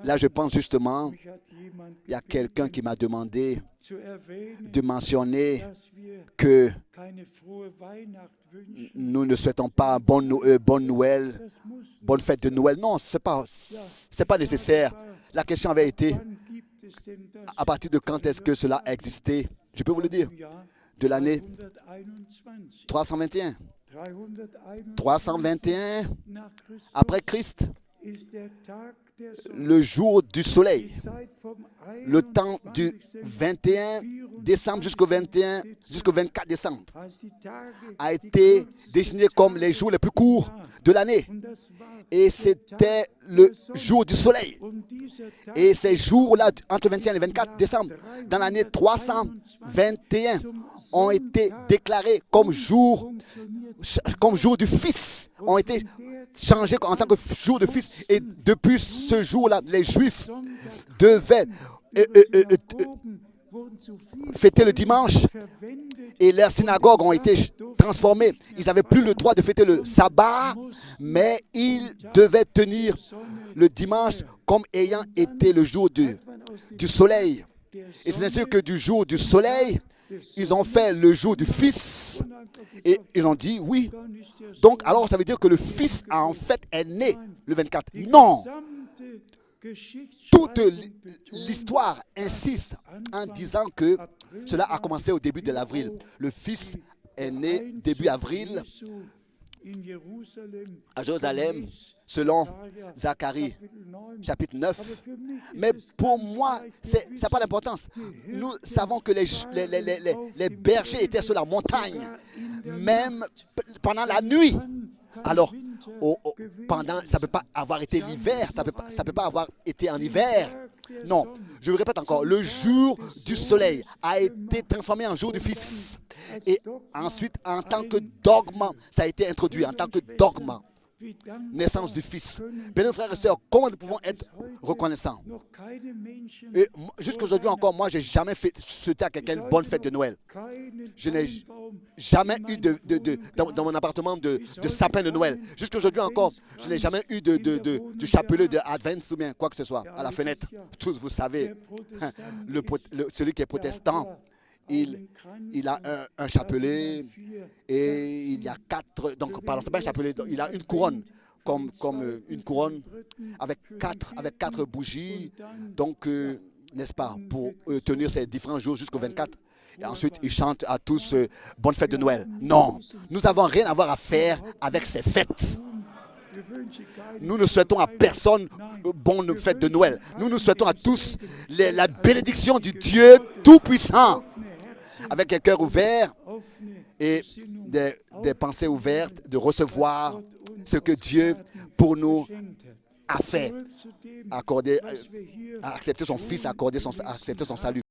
Là, je pense justement, il y a quelqu'un qui m'a demandé de mentionner que nous ne souhaitons pas bonne Noël, bonne fête de Noël. Non, ce n'est pas nécessaire. La question avait été, à partir de quand est-ce que cela a existé? Je peux vous le dire, de l'année 321. 321 après Christ, le jour du soleil, le temps du 21 décembre jusqu'au 24 décembre a été désigné comme les jours les plus courts de l'année. Et c'était le jour du soleil. Et ces jours-là, entre 21 et 24 décembre, dans l'année 321, ont été déclarés comme jour du Fils, ont été changés en tant que jour de Fils. Et depuis ce jour-là, les Juifs devaient fêter le dimanche et leurs synagogues ont été transformées. Ils n'avaient plus le droit de fêter le sabbat, mais ils devaient tenir le dimanche comme ayant été le jour du soleil. Et c'est ainsi que du jour du soleil, ils ont fait le jour du Fils et ils ont dit oui. Donc alors ça veut dire que le Fils en fait est né le 24. Non! Toute l'histoire insiste en disant que cela a commencé au début de l'avril. Le Fils est né début avril à Jérusalem, selon Zacharie, chapitre 9. Mais pour moi, ça n'a pas d'importance. Nous savons que les bergers étaient sur la montagne, même pendant la nuit. Alors, ça ne peut pas avoir été l'hiver, ça peut pas avoir été en hiver. Non, je le répète encore, le jour du soleil a été transformé en jour du Fils. Et ensuite, en tant que dogme, ça a été introduit en tant que dogme. Naissance du Fils. Bien, frères et sœurs, comment nous pouvons être reconnaissants? Et jusqu'aujourd'hui encore, moi, je n'ai jamais souhaité à quelqu'un une bonne fête de Noël. Je n'ai jamais eu dans mon appartement de sapin de Noël. Jusqu'aujourd'hui encore, je n'ai jamais eu de chapelet de Advent ou bien quoi que ce soit à la fenêtre. Tous, vous savez, celui qui est protestant, il a un chapelet et il y a 4, donc pardon, c'est pas un chapelet, il a une couronne, comme une couronne avec quatre bougies, donc n'est-ce pas, pour tenir ces différents jours jusqu'au 24. Et ensuite, il chante à tous bonne fête de Noël. Non, nous n'avons rien à voir à faire avec ces fêtes. Nous ne souhaitons à personne bonne fête de Noël. Nous souhaitons à tous la bénédiction du Dieu Tout-Puissant, avec un cœur ouvert et des pensées ouvertes, de recevoir ce que Dieu pour nous a fait, accepter son Fils, accepter son salut.